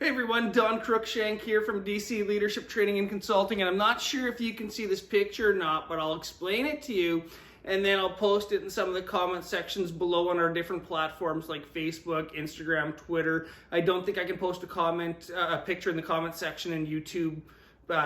Hey everyone, Don Cruikshank here from DC Leadership Training and Consulting, and I'm not sure if you can see this picture or not, but I'll explain it to you, and then I'll post it in some of the comment sections below on our different platforms like Facebook, Instagram, Twitter. I don't think I can post a picture in the comment section in YouTube,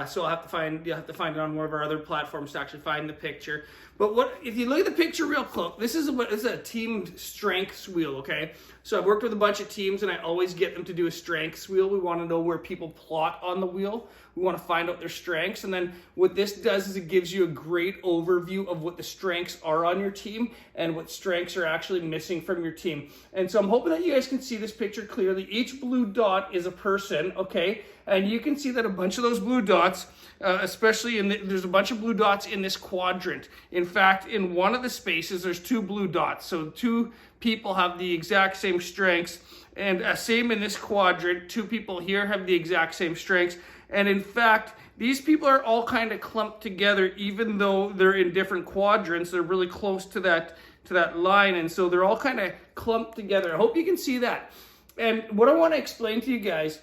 so you'll have to find it on one of our other platforms to actually find the picture. But if you look at the picture real close, this is a team strengths wheel, okay? So I've worked with a bunch of teams and I always get them to do a strengths wheel. We want to know where people plot on the wheel. We want to find out their strengths. And then what this does is it gives you a great overview of what the strengths are on your team and what strengths are actually missing from your team. And so I'm hoping that you guys can see this picture clearly. Each blue dot is a person, okay? And you can see that a bunch of those blue dots, there's a bunch of blue dots in this quadrant. In fact, in one of the spaces, there's two blue dots. So two people have the exact same strengths. And same in this quadrant, two people here have the exact same strengths. And in fact, these people are all kind of clumped together, even though they're in different quadrants. They're really close to that line. And so they're all kind of clumped together. I hope you can see that. And what I want to explain to you guys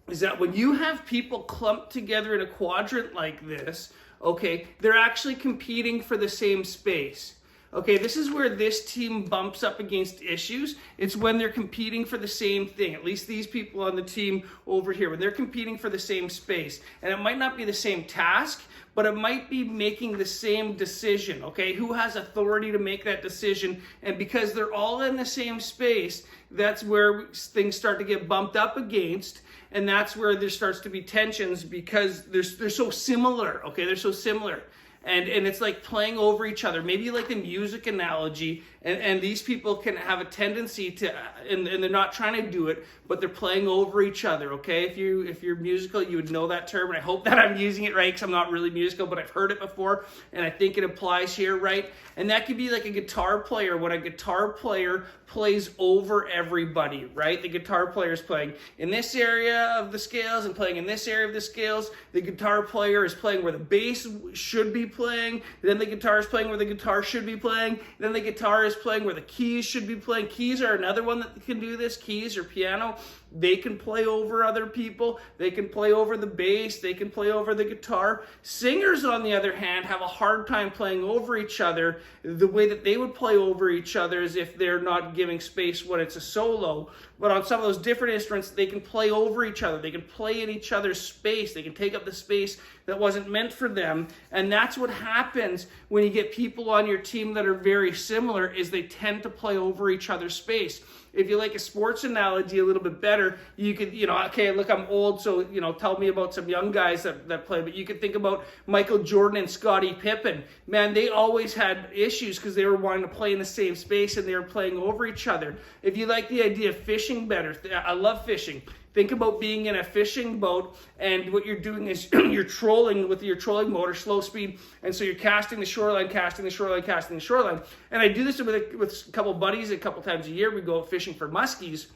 is that when you have people clumped together in a quadrant like this, okay, they're actually competing for the same space. Okay, this is where this team bumps up against issues. It's when they're competing for the same thing, at least these people on the team over here, when they're competing for the same space. And it might not be the same task, but it might be making the same decision, okay? Who has authority to make that decision? And because they're all in the same space, that's where things start to get bumped up against. And that's where there starts to be tensions because they're so similar, okay? They're so similar. And it's like playing over each other. Maybe like the music analogy, and these people can have a tendency to, and they're not trying to do it, but they're playing over each other, okay? If you're musical, you would know that term, and I hope that I'm using it right because I'm not really musical, but I've heard it before, and I think it applies here, right? And that could be like a guitar player. When a guitar player plays over everybody, right? The guitar player is playing in this area of the scales and playing in this area of the scales. The guitar player is playing where the bass should be playing. Then the guitar is playing where the guitar should be playing. Then the guitar is playing where the keys should be playing. Keys are another one that can do this. Keys or piano, they can play over other people. They can play over the bass. They can play over the guitar. Singers, on the other hand, have a hard time playing over each other. The way that they would play over each other is if they're not giving space when it's a solo. But on some of those different instruments, they can play over each other. They can play in each other's space. They can take up the space that wasn't meant for them. And that's what happens when you get people on your team that are very similar, is they tend to play over each other's space. If you like a sports analogy a little bit better, you could, okay, look, I'm old, so, tell me about some young guys that play, but you could think about Michael Jordan and Scottie Pippen. Man, they always had issues because they were wanting to play in the same space and they were playing over each other. If you like the idea of fishing better, I love fishing. Think about being in a fishing boat, and what you're doing is you're trolling with your trolling motor, slow speed, and so you're casting the shoreline, casting the shoreline, casting the shoreline. And I do this with a couple buddies a couple times a year. We go fishing for muskies,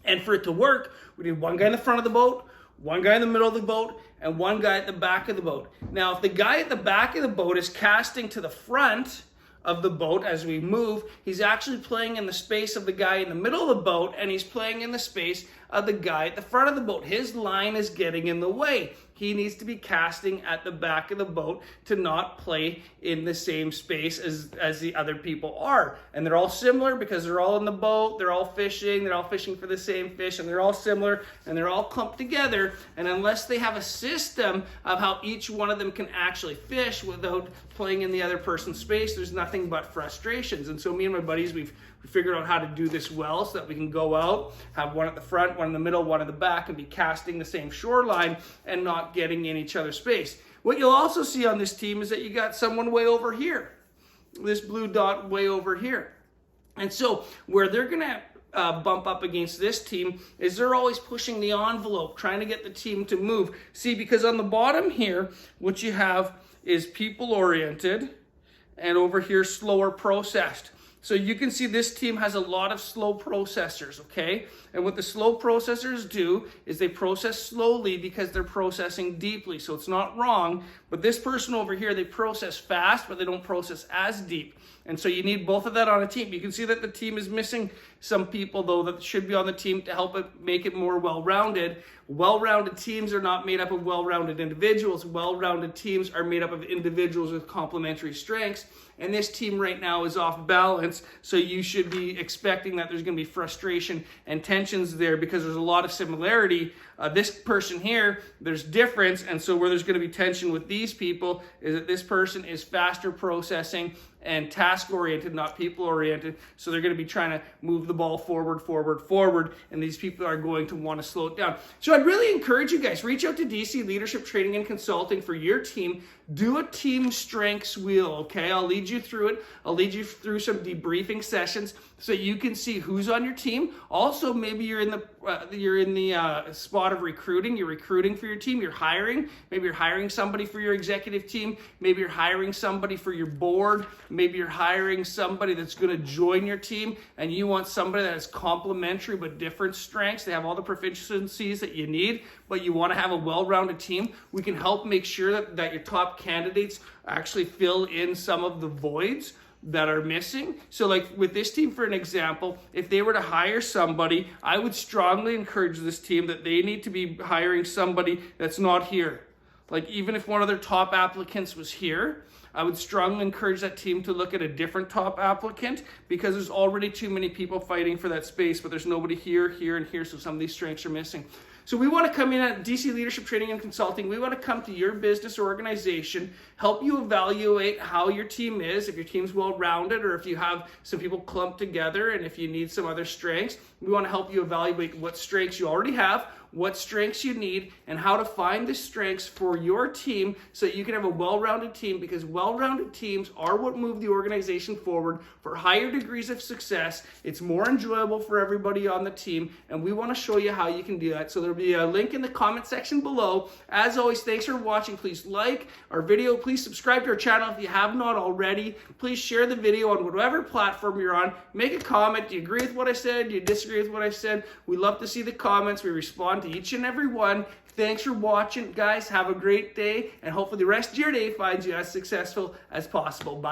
and for it to work, we need one guy in the front of the boat, one guy in the middle of the boat, and one guy at the back of the boat. Now, if the guy at the back of the boat is casting to the front of the boat as we move, he's actually playing in the space of the guy in the middle of the boat, and he's playing in the space of the guy at the front of the boat. His line is getting in the way. He needs to be casting at the back of the boat to not play in the same space as the other people are. And they're all similar because they're all in the boat, they're all fishing for the same fish, and they're all similar, and they're all clumped together. And unless they have a system of how each one of them can actually fish without playing in the other person's space, there's nothing but frustrations. And so me and my buddies, we figured out how to do this well so that we can go out, have one at the front, one in the middle, one in the back, and be casting the same shoreline and not getting in each other's space. What you'll also see on this team is that you got someone way over here, this blue dot way over here. And so where they're going to bump up against this team is they're always pushing the envelope, trying to get the team to move. See, because on the bottom here, what you have is people-oriented, and over here, slower processed. So you can see this team has a lot of slow processors, okay? And what the slow processors do is they process slowly because they're processing deeply. So it's not wrong, but this person over here, they process fast, but they don't process as deep. And so you need both of that on a team. You can see that the team is missing some people, though, that should be on the team to help it make it more well-rounded. Well-rounded teams are not made up of well-rounded individuals. Well-rounded teams are made up of individuals with complementary strengths. And this team right now is off balance, so you should be expecting that there's going to be frustration and tensions there because there's a lot of similarity. This person here, there's difference, and so where there's going to be tension with these people is that this person is faster processing and task-oriented, not people-oriented, so they're going to be trying to move the ball forward, and these people are going to want to slow it down. So I'd really encourage you guys, reach out to DC Leadership Training and Consulting for your team. Do a team strengths wheel, okay? I'll lead you through it. I'll lead you through some debriefing sessions so you can see who's on your team. Also, maybe you're in the spot of recruiting. You're recruiting for your team. You're hiring. Maybe you're hiring somebody for your executive team. Maybe you're hiring somebody for your board. Maybe you're hiring somebody that's going to join your team, and you want somebody that has complementary but different strengths. They have all the proficiencies that you need, but you want to have a well-rounded team. We can help make sure that your top candidates actually fill in some of the voids that are missing. So like with this team, for an example, if they were to hire somebody, I would strongly encourage this team that they need to be hiring somebody that's not here. Like even if one of their top applicants was here, I would strongly encourage that team to look at a different top applicant because there's already too many people fighting for that space, but there's nobody here, here, and here, so some of these strengths are missing. So we want to come in at DC Leadership Training and Consulting. We want to come to your business or organization, help you evaluate how your team is, if your team's well-rounded or if you have some people clumped together and if you need some other strengths. We want to help you evaluate what strengths you already have, what strengths you need, and how to find the strengths for your team so that you can have a well-rounded team, because well-rounded teams are what move the organization forward for higher degrees of success. It's more enjoyable for everybody on the team, and we want to show you how you can do that. So there'll be a link in the comment section below. As always, thanks for watching. Please like our video. Please subscribe to our channel if you have not already. Please share the video on whatever platform you're on. Make a comment. Do you agree with what I said? Do you disagree with what I said? We love to see the comments. We respond to each and every one. Thanks for watching, guys. Have a great day, and hopefully the rest of your day finds you as successful as possible. Bye.